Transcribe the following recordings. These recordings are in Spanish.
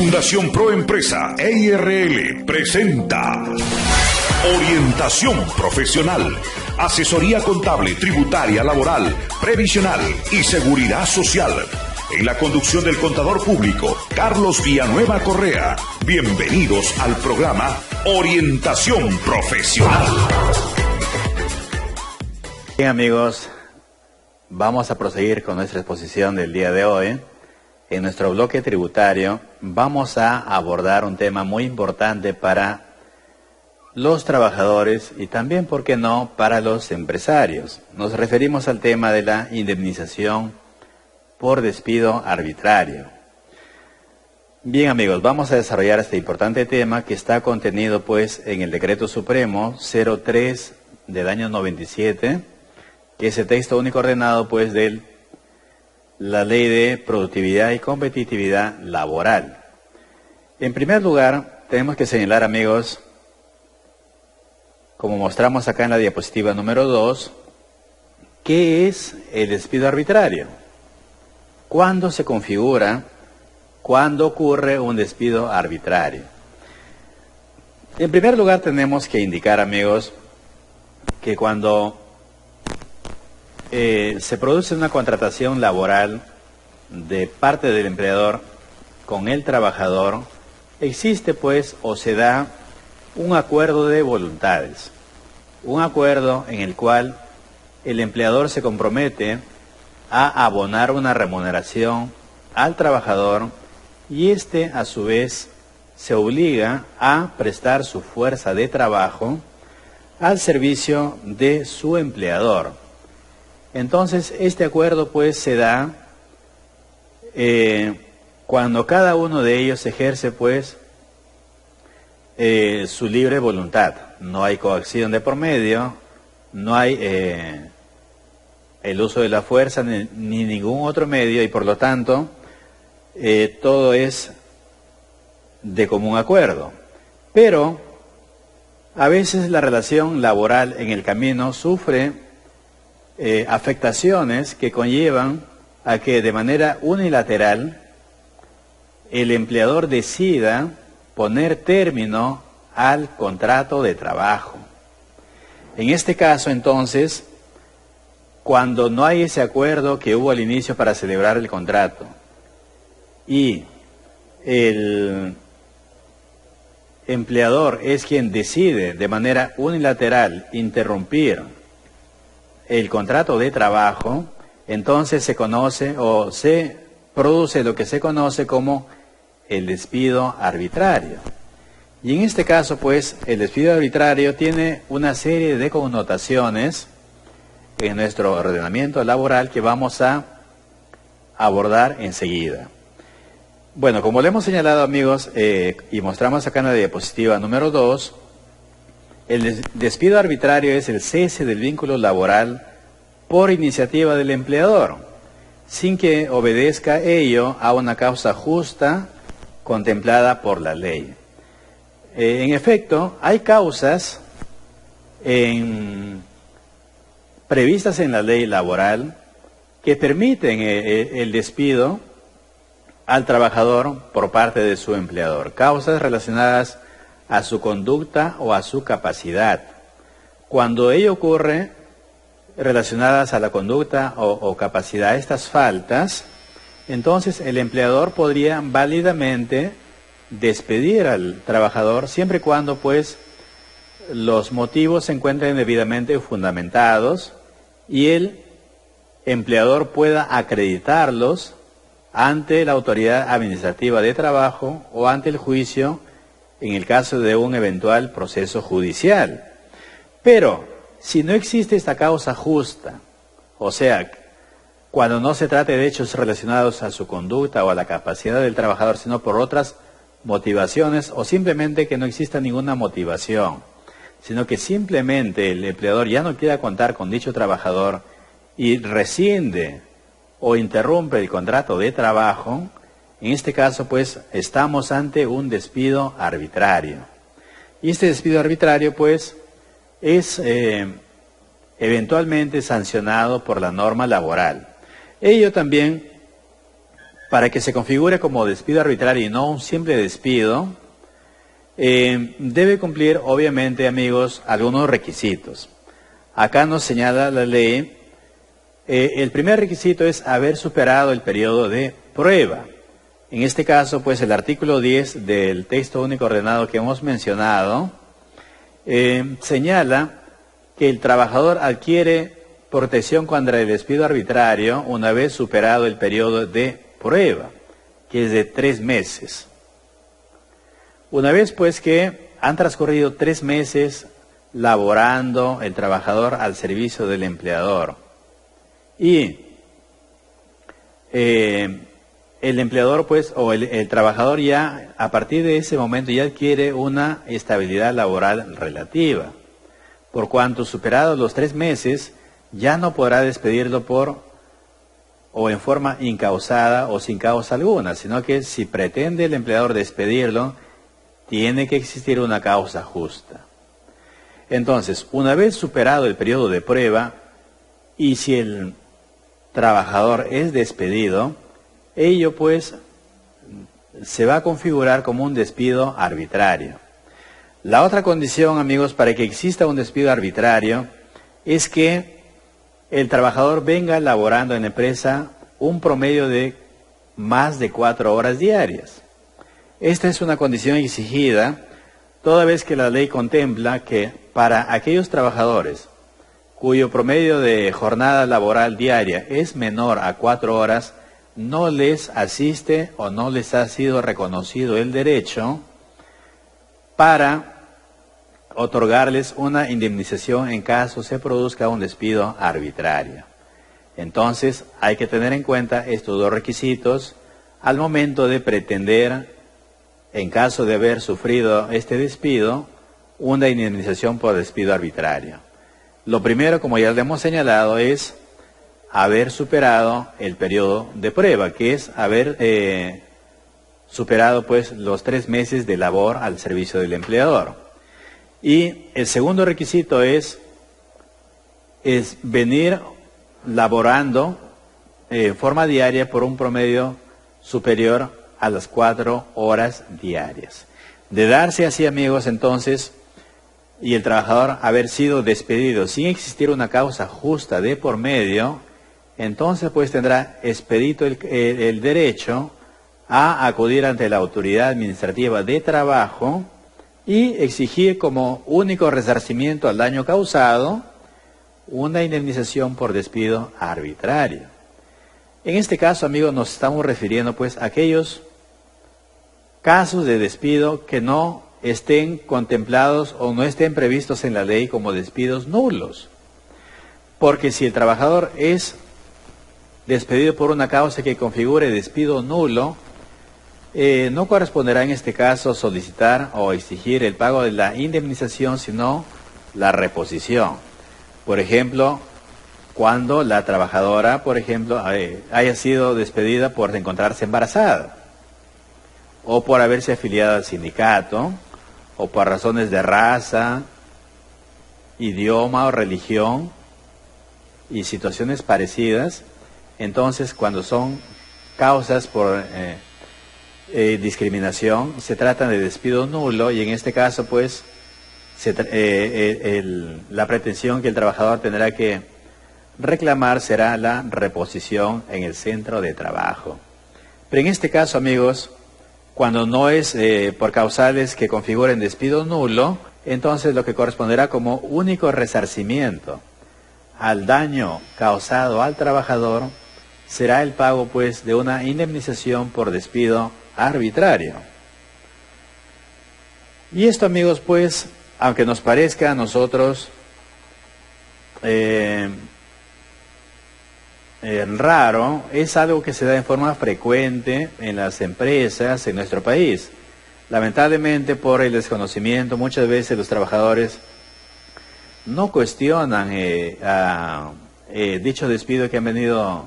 Fundación Pro Empresa EIRL presenta Orientación Profesional, asesoría contable, tributaria, laboral, previsional y seguridad social. En la conducción del contador público, Carlos Villanueva Correa. Bienvenidos al programa Orientación Profesional. Bien, amigos, vamos a proseguir con nuestra exposición del día de hoy. En nuestro bloque tributario vamos a abordar un tema muy importante para los trabajadores y también, ¿por qué no?, para los empresarios. Nos referimos al tema de la indemnización por despido arbitrario. Bien, amigos, vamos a desarrollar este importante tema que está contenido pues en el Decreto Supremo 03 del año 97, que es el texto único ordenado pues de la Ley de Productividad y Competitividad Laboral. En primer lugar, tenemos que señalar, amigos, como mostramos acá en la diapositiva número 2, ¿qué es el despido arbitrario? ¿Cuándo se configura? ¿Cuándo ocurre un despido arbitrario? En primer lugar, tenemos que indicar, amigos, que cuando se produce una contratación laboral de parte del empleador con el trabajador, existe pues o se da un acuerdo de voluntades, un acuerdo en el cual el empleador se compromete a abonar una remuneración al trabajador y éste a su vez se obliga a prestar su fuerza de trabajo al servicio de su empleador. Entonces, este acuerdo pues se da cuando cada uno de ellos ejerce pues su libre voluntad. No hay coacción de por medio, no hay el uso de la fuerza ni ningún otro medio y por lo tanto todo es de común acuerdo. Pero a veces la relación laboral en el camino sufre afectaciones que conllevan a que de manera unilateral el empleador decida poner término al contrato de trabajo. En este caso, entonces, cuando no hay ese acuerdo que hubo al inicio para celebrar el contrato y el empleador es quien decide de manera unilateral interrumpir el contrato de trabajo, entonces se conoce o se produce lo que se conoce como el despido arbitrario. Y en este caso, pues, el despido arbitrario tiene una serie de connotaciones en nuestro ordenamiento laboral que vamos a abordar enseguida. Bueno, como le hemos señalado, amigos, y mostramos acá en la diapositiva número 2, el despido arbitrario es el cese del vínculo laboral por iniciativa del empleador, sin que obedezca ello a una causa justa contemplada por la ley. En efecto, hay causas previstas en la ley laboral que permiten el despido al trabajador por parte de su empleador, causas relacionadas a su conducta o a su capacidad. Cuando ello ocurre relacionadas a la conducta o capacidad, estas faltas, entonces el empleador podría válidamente despedir al trabajador siempre y cuando pues los motivos se encuentren debidamente fundamentados y el empleador pueda acreditarlos ante la autoridad administrativa de trabajo o ante el juicio en el caso de un eventual proceso judicial. Pero si no existe esta causa justa, o sea, cuando no se trate de hechos relacionados a su conducta o a la capacidad del trabajador, sino por otras motivaciones, o simplemente que no exista ninguna motivación, sino que simplemente el empleador ya no quiera contar con dicho trabajador y rescinde o interrumpe el contrato de trabajo, en este caso pues estamos ante un despido arbitrario. Y este despido arbitrario pues es eventualmente sancionado por la norma laboral. Ello también para que se configure como despido arbitrario y no un simple despido, debe cumplir, obviamente, amigos, algunos requisitos. Acá nos señala la ley, el primer requisito es haber superado el periodo de prueba. En este caso, pues el artículo 10 del texto único ordenado que hemos mencionado, señala que el trabajador adquiere protección contra el despido arbitrario una vez superado el periodo de prueba, que es de 3 meses. Una vez pues que han transcurrido 3 meses laborando el trabajador al servicio del empleador y el empleador pues o el trabajador ya a partir de ese momento ya adquiere una estabilidad laboral relativa, por cuanto superados los 3 meses ya no podrá despedirlo o en forma incausada o sin causa alguna, sino que si pretende el empleador despedirlo, tiene que existir una causa justa. Entonces, una vez superado el periodo de prueba, y si el trabajador es despedido, ello pues se va a configurar como un despido arbitrario. La otra condición, amigos, para que exista un despido arbitrario, es que el trabajador venga laborando en la empresa un promedio de más de 4 horas diarias. Esta es una condición exigida, toda vez que la ley contempla que para aquellos trabajadores cuyo promedio de jornada laboral diaria es menor a 4 horas, no les asiste o no les ha sido reconocido el derecho para otorgarles una indemnización en caso se produzca un despido arbitrario. Entonces hay que tener en cuenta estos 2 requisitos al momento de pretender, en caso de haber sufrido este despido, una indemnización por despido arbitrario. Lo primero, como ya le hemos señalado, es haber superado el periodo de prueba, que es haber superado pues los 3 meses de labor al servicio del empleador. Y el segundo requisito es venir laborando en forma diaria por un promedio superior a las 4 horas diarias. De darse así, amigos, entonces, y el trabajador haber sido despedido sin existir una causa justa de por medio, entonces pues tendrá expedito el derecho a acudir ante la autoridad administrativa de trabajo y exigir como único resarcimiento al daño causado una indemnización por despido arbitrario. En este caso, amigos, nos estamos refiriendo pues a aquellos casos de despido que no estén contemplados o no estén previstos en la ley como despidos nulos. Porque si el trabajador es despedido por una causa que configure despido nulo, no corresponderá en este caso solicitar o exigir el pago de la indemnización, sino la reposición. Por ejemplo, cuando la trabajadora, por ejemplo, haya sido despedida por encontrarse embarazada, o por haberse afiliado al sindicato, o por razones de raza, idioma o religión, y situaciones parecidas. Entonces, cuando son causas por discriminación, se trata de despido nulo, y en este caso, pues, la pretensión que el trabajador tendrá que reclamar será la reposición en el centro de trabajo. Pero en este caso, amigos, cuando no es por causales que configuren despido nulo, entonces lo que corresponderá como único resarcimiento al daño causado al trabajador será el pago pues de una indemnización por despido arbitrario. Y esto, amigos, pues, aunque nos parezca a nosotros raro, es algo que se da en forma frecuente en las empresas en nuestro país. Lamentablemente, por el desconocimiento, muchas veces los trabajadores no cuestionan dicho despido que han venido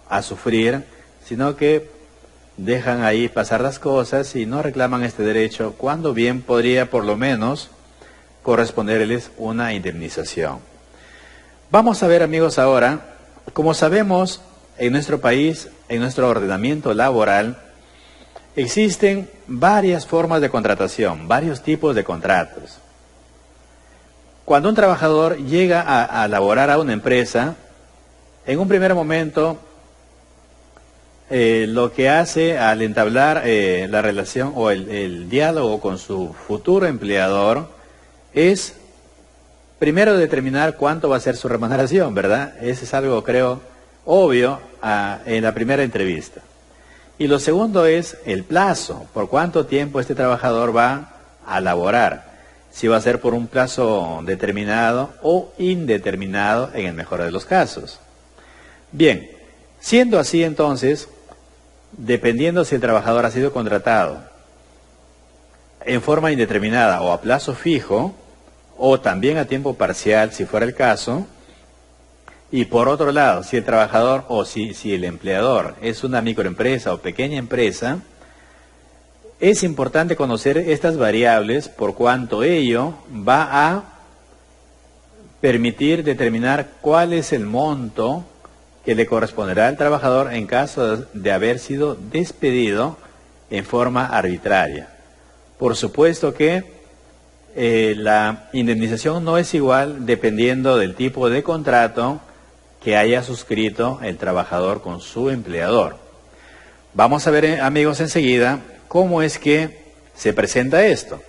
a sufrir, sino que dejan ahí pasar las cosas y no reclaman este derecho, cuando bien podría por lo menos corresponderles una indemnización. Vamos a ver, amigos, ahora, como sabemos, en nuestro país, en nuestro ordenamiento laboral, existen varias formas de contratación, varios tipos de contratos. Cuando un trabajador llega a laborar a una empresa, en un primer momento, lo que hace al entablar la relación o el diálogo con su futuro empleador es primero determinar cuánto va a ser su remuneración, ¿verdad? Ese es algo, creo, obvio en la primera entrevista. Y lo segundo es el plazo, por cuánto tiempo este trabajador va a laborar, si va a ser por un plazo determinado o indeterminado en el mejor de los casos. Bien, siendo así entonces, dependiendo si el trabajador ha sido contratado en forma indeterminada o a plazo fijo, o también a tiempo parcial, si fuera el caso, y por otro lado, si el trabajador o si el empleador es una microempresa o pequeña empresa, es importante conocer estas variables por cuanto ello va a permitir determinar cuál es el monto que le corresponderá al trabajador en caso de haber sido despedido en forma arbitraria. Por supuesto que la indemnización no es igual dependiendo del tipo de contrato que haya suscrito el trabajador con su empleador. Vamos a ver, amigos, enseguida cómo es que se presenta esto.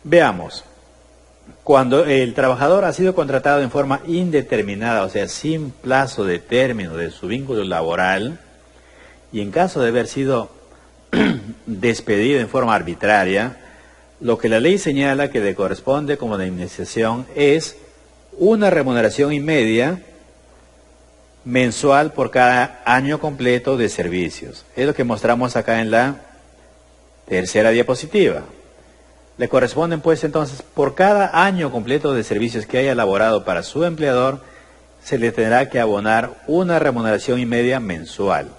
Veamos, cuando el trabajador ha sido contratado en forma indeterminada, o sea, sin plazo de término de su vínculo laboral, y en caso de haber sido despedido en forma arbitraria, lo que la ley señala que le corresponde como indemnización es una remuneración y media mensual por cada año completo de servicios. Es lo que mostramos acá en la tercera diapositiva. Le corresponden pues entonces, por cada año completo de servicios que haya elaborado para su empleador, se le tendrá que abonar una remuneración y media mensual.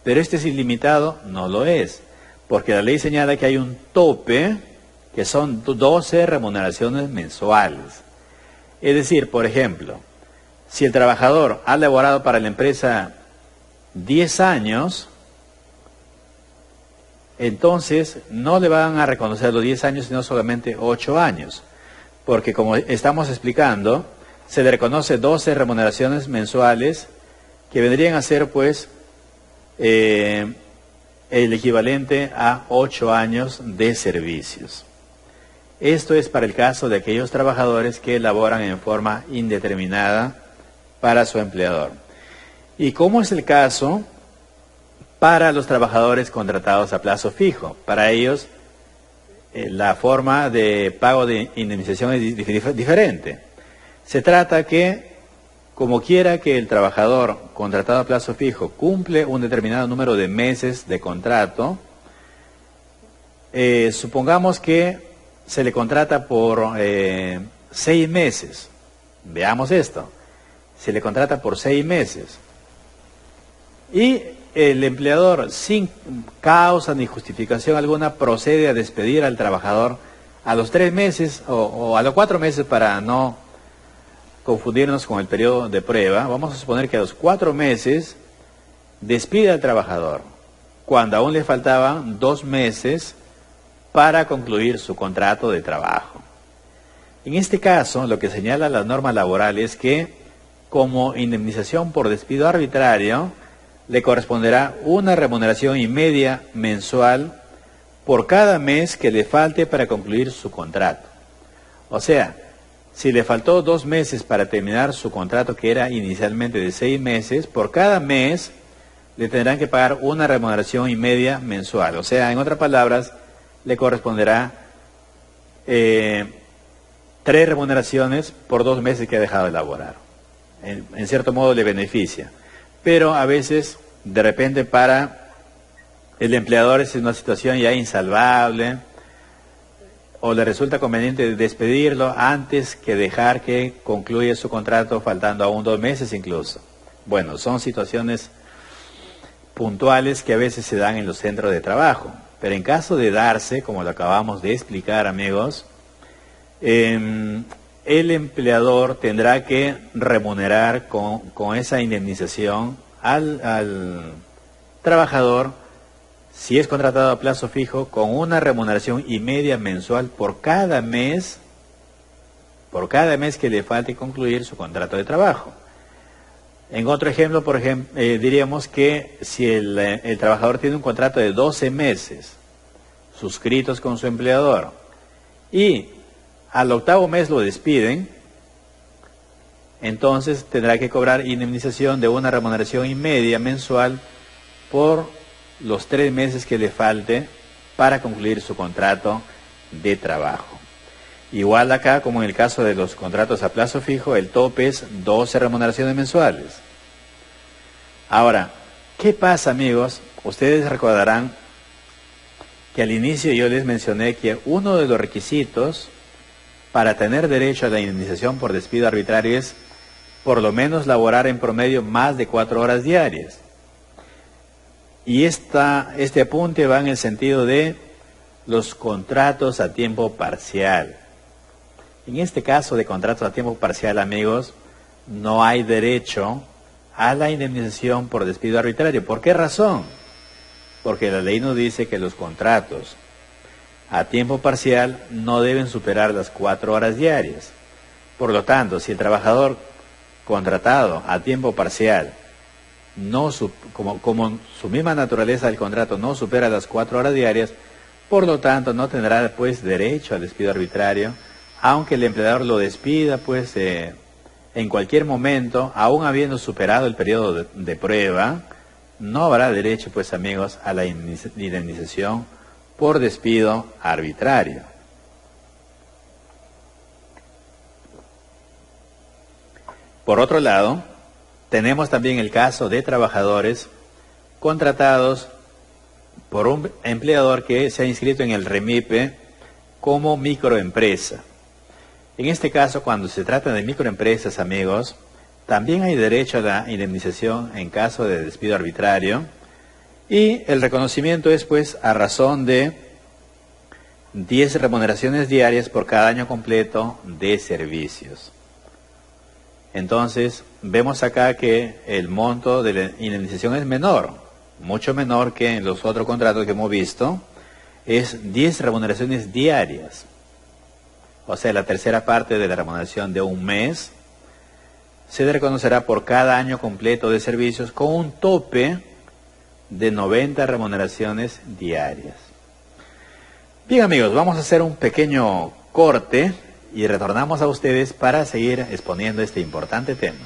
Pero este es ilimitado, no lo es, porque la ley señala que hay un tope, que son 12 remuneraciones mensuales. Es decir, por ejemplo, si el trabajador ha laborado para la empresa 10 años, entonces no le van a reconocer los 10 años, sino solamente 8 años. Porque como estamos explicando, se le reconoce 12 remuneraciones mensuales que vendrían a ser pues el equivalente a 8 años de servicios. Esto es para el caso de aquellos trabajadores que laboran en forma indeterminada para su empleador. ¿Y cómo es el caso para los trabajadores contratados a plazo fijo? Para ellos, la forma de pago de indemnización es diferente. Se trata que, como quiera que el trabajador contratado a plazo fijo cumple un determinado número de meses de contrato, supongamos que se le contrata por 6 meses. Veamos esto. Se le contrata por 6 meses. Y el empleador, sin causa ni justificación alguna, procede a despedir al trabajador a los 3 meses o a los 4 meses, para no confundirnos con el periodo de prueba. Vamos a suponer que a los 4 meses despide al trabajador, cuando aún le faltaban 2 meses para concluir su contrato de trabajo. En este caso, lo que señala la norma laboral es que, como indemnización por despido arbitrario, le corresponderá una remuneración y media mensual por cada mes que le falte para concluir su contrato. O sea, si le faltó 2 meses para terminar su contrato, que era inicialmente de 6 meses, por cada mes le tendrán que pagar una remuneración y media mensual. O sea, en otras palabras, le corresponderá 3 remuneraciones por 2 meses que ha dejado de laborar. En cierto modo le beneficia. Pero a veces, de repente, para el empleador es una situación ya insalvable, o le resulta conveniente despedirlo antes que dejar que concluya su contrato, faltando aún 2 meses incluso. Bueno, son situaciones puntuales que a veces se dan en los centros de trabajo. Pero en caso de darse, como lo acabamos de explicar, amigos, el empleador tendrá que remunerar con esa indemnización al trabajador, si es contratado a plazo fijo, con una remuneración y media mensual por cada mes que le falte concluir su contrato de trabajo. En otro ejemplo, diríamos que si el trabajador tiene un contrato de 12 meses suscritos con su empleador y al octavo mes lo despiden, entonces tendrá que cobrar indemnización de una remuneración y media mensual por los 3 meses que le falte para concluir su contrato de trabajo. Igual acá, como en el caso de los contratos a plazo fijo, el tope es 12 remuneraciones mensuales. Ahora, ¿qué pasa, amigos? Ustedes recordarán que al inicio yo les mencioné que uno de los requisitos para tener derecho a la indemnización por despido arbitrario es por lo menos laborar en promedio más de 4 horas diarias. Y este apunte va en el sentido de los contratos a tiempo parcial. En este caso de contratos a tiempo parcial, amigos, no hay derecho a la indemnización por despido arbitrario. ¿Por qué razón? Porque la ley nos dice que los contratos a tiempo parcial no deben superar las 4 horas diarias. Por lo tanto, si el trabajador contratado a tiempo parcial, como su misma naturaleza del contrato no supera las 4 horas diarias, por lo tanto no tendrá pues derecho al despido arbitrario, aunque el empleador lo despida pues en cualquier momento, aún habiendo superado el periodo de prueba, no habrá derecho pues, amigos, a la indemnización por despido arbitrario. Por otro lado, tenemos también el caso de trabajadores contratados por un empleador que se ha inscrito en el REMIPE como microempresa. En este caso, cuando se trata de microempresas, amigos, también hay derecho a la indemnización en caso de despido arbitrario, y el reconocimiento es pues a razón de 10 remuneraciones diarias por cada año completo de servicios. Entonces, vemos acá que el monto de la indemnización es menor, mucho menor que en los otros contratos que hemos visto, es 10 remuneraciones diarias. O sea, la tercera parte de la remuneración de un mes se reconocerá por cada año completo de servicios con un tope de 90 remuneraciones diarias. Bien, amigos, vamos a hacer un pequeño corte y retornamos a ustedes para seguir exponiendo este importante tema.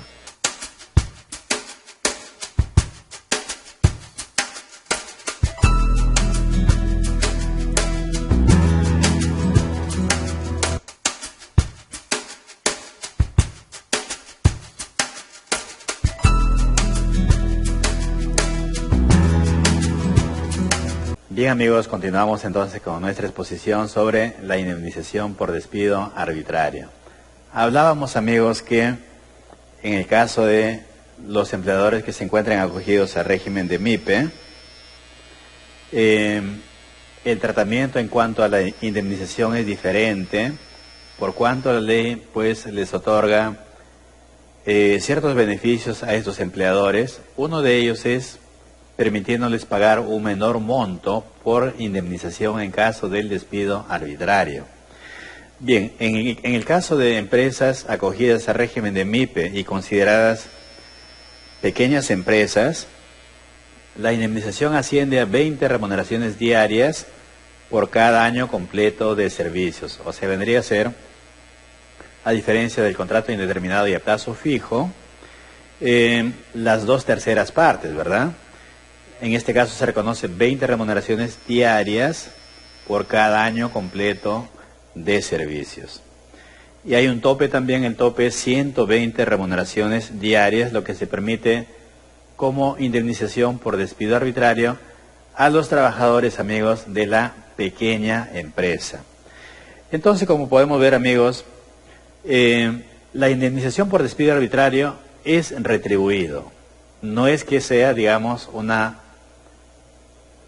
Bien, amigos, continuamos entonces con nuestra exposición sobre la indemnización por despido arbitrario. Hablábamos, amigos, que en el caso de los empleadores que se encuentran acogidos al régimen de MIPE, el tratamiento en cuanto a la indemnización es diferente, por cuanto la ley pues les otorga ciertos beneficios a estos empleadores. Uno de ellos es permitiéndoles pagar un menor monto por indemnización en caso del despido arbitrario. Bien, en el caso de empresas acogidas al régimen de MIPE y consideradas pequeñas empresas, la indemnización asciende a 20 remuneraciones diarias por cada año completo de servicios. O sea, vendría a ser, a diferencia del contrato indeterminado y a plazo fijo, las 2/3 partes, ¿verdad? En este caso se reconoce 20 remuneraciones diarias por cada año completo de servicios. Y hay un tope también, el tope es 120 remuneraciones diarias, lo que se permite como indemnización por despido arbitrario a los trabajadores, amigos, de la pequeña empresa. Entonces, como podemos ver, amigos, la indemnización por despido arbitrario es retribuido. No es que sea, digamos, una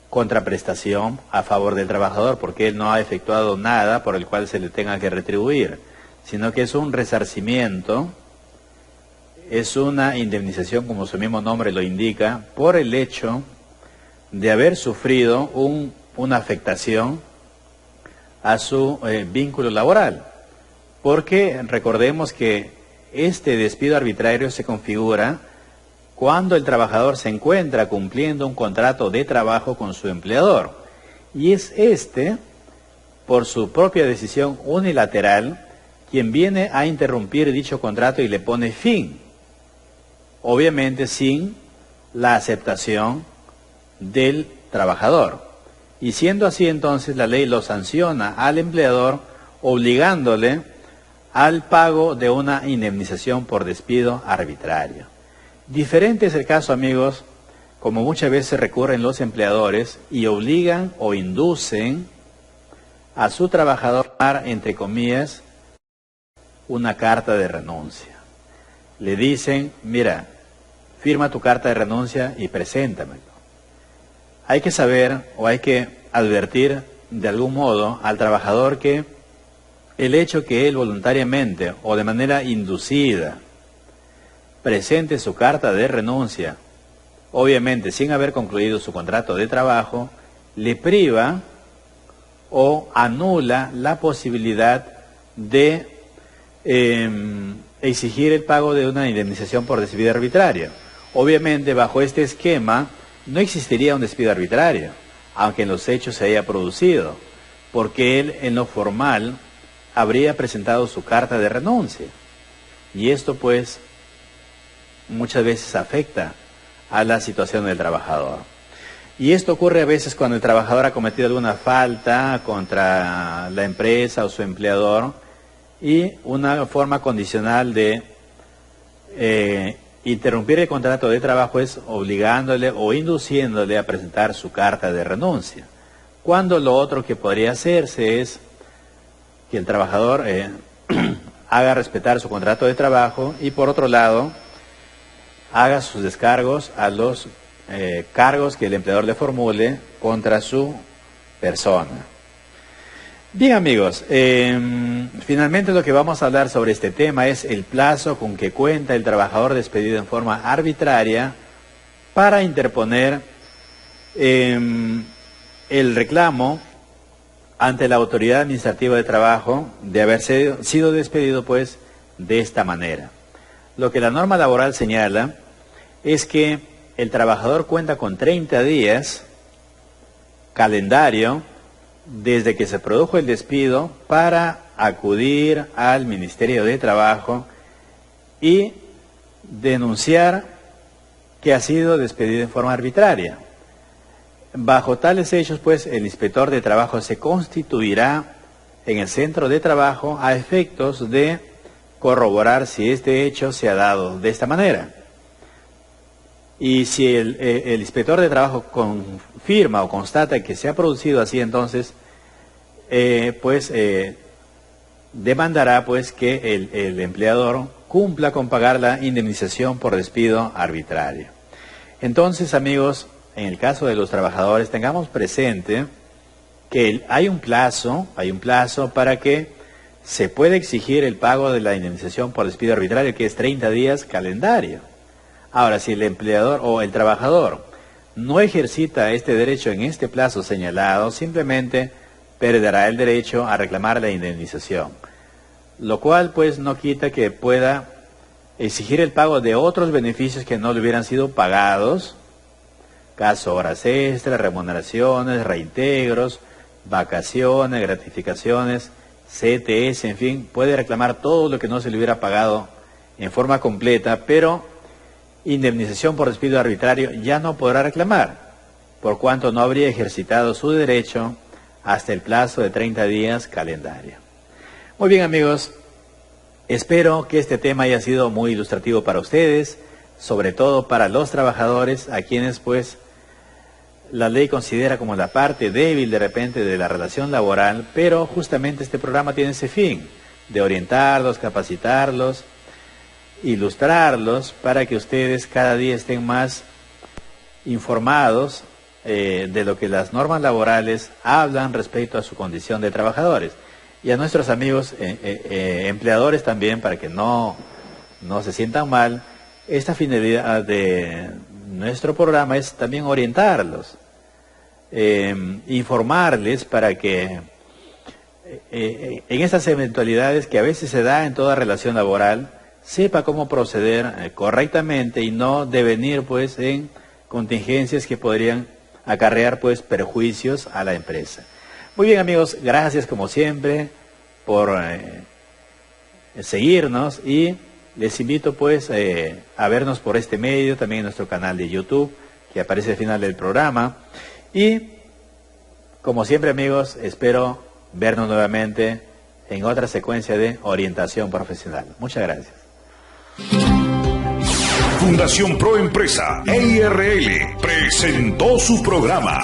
contraprestación a favor del trabajador, porque él no ha efectuado nada por el cual se le tenga que retribuir, sino que es un resarcimiento es una indemnización, como su mismo nombre lo indica, por el hecho de haber sufrido una afectación a su vínculo laboral. Porque recordemos que este despido arbitrario se configura cuando el trabajador se encuentra cumpliendo un contrato de trabajo con su empleador. Y es por su propia decisión unilateral, quien viene a interrumpir dicho contrato y le pone fin. Obviamente sin la aceptación del trabajador. Y siendo así, entonces la ley lo sanciona al empleador, obligándole al pago de una indemnización por despido arbitrario. Diferente es el caso, amigos, como muchas veces recurren los empleadores y obligan o inducen a su trabajador a dar, entre comillas, una carta de renuncia. Le dicen, mira, firma tu carta de renuncia y preséntamelo. Hay que saber o hay que advertir de algún modo al trabajador que el hecho que él voluntariamente o de manera inducida presente su carta de renuncia, obviamente sin haber concluido su contrato de trabajo, le priva o anula la posibilidad de exigir el pago de una indemnización por despido arbitrario. Obviamente, bajo este esquema, no existiría un despido arbitrario, aunque en los hechos se haya producido, porque él en lo formal habría presentado su carta de renuncia. Y esto pues muchas veces afecta a la situación del trabajador. Y esto ocurre a veces cuando el trabajador ha cometido alguna falta contra la empresa o su empleador y una forma condicional de interrumpir el contrato de trabajo es obligándole o induciéndole a presentar su carta de renuncia. Cuando lo otro que podría hacerse es que el trabajador haga respetar su contrato de trabajo y por otro lado haga sus descargos a los cargos que el empleador le formule contra su persona. Bien, amigos, finalmente lo que vamos a hablar sobre este tema es el plazo con que cuenta el trabajador despedido en forma arbitraria para interponer el reclamo ante la autoridad administrativa de trabajo de haber sido despedido pues de esta manera. Lo que la norma laboral señala es que el trabajador cuenta con 30 días calendario desde que se produjo el despido para acudir al Ministerio de Trabajo y denunciar que ha sido despedido en forma arbitraria. Bajo tales hechos, pues, el inspector de trabajo se constituirá en el centro de trabajo a efectos de corroborar si este hecho se ha dado de esta manera. Y si el inspector de trabajo confirma o constata que se ha producido así, entonces, demandará pues que el empleador cumpla con pagar la indemnización por despido arbitrario. Entonces, amigos, en el caso de los trabajadores, tengamos presente que hay un plazo para que se pueda exigir el pago de la indemnización por despido arbitrario, que es 30 días calendario. Ahora, si el empleador o el trabajador no ejercita este derecho en este plazo señalado, simplemente perderá el derecho a reclamar la indemnización, lo cual pues no quita que pueda exigir el pago de otros beneficios que no le hubieran sido pagados, caso horas extras, remuneraciones, reintegros, vacaciones, gratificaciones, CTS, en fin, puede reclamar todo lo que no se le hubiera pagado en forma completa, pero indemnización por despido arbitrario ya no podrá reclamar, por cuanto no habría ejercitado su derecho hasta el plazo de 30 días calendario. Muy bien, amigos, espero que este tema haya sido muy ilustrativo para ustedes, sobre todo para los trabajadores, a quienes pues la ley considera como la parte débil de repente de la relación laboral, pero justamente este programa tiene ese fin, de orientarlos, capacitarlos, ilustrarlos para que ustedes cada día estén más informados de lo que las normas laborales hablan respecto a su condición de trabajadores. Y a nuestros amigos empleadores también, para que no se sientan mal, esta finalidad de nuestro programa es también orientarlos, informarles para que en estas eventualidades que a veces se da en toda relación laboral, sepa cómo proceder correctamente y no devenir pues en contingencias que podrían acarrear pues perjuicios a la empresa. Muy bien, amigos, gracias como siempre por seguirnos, y les invito pues a vernos por este medio, también en nuestro canal de YouTube que aparece al final del programa, y como siempre, amigos, espero vernos nuevamente en otra secuencia de orientación profesional. Muchas gracias. Fundación Proempresa EIRL presentó su programa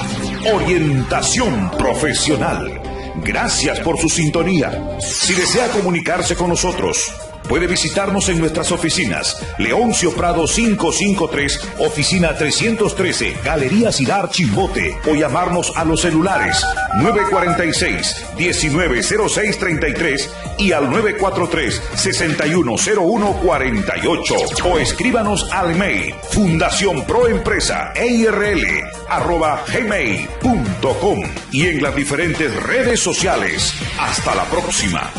Orientación Profesional. Gracias por su sintonía. Si desea comunicarse con nosotros, puede visitarnos en nuestras oficinas. Leoncio Prado 553, oficina 313, Galería Sidar Chimbote, o llamarnos a los celulares 946-190633 y al 943-610148, o escríbanos al mail fundacionproempresa@gmail.com y en las diferentes redes sociales. Hasta la próxima.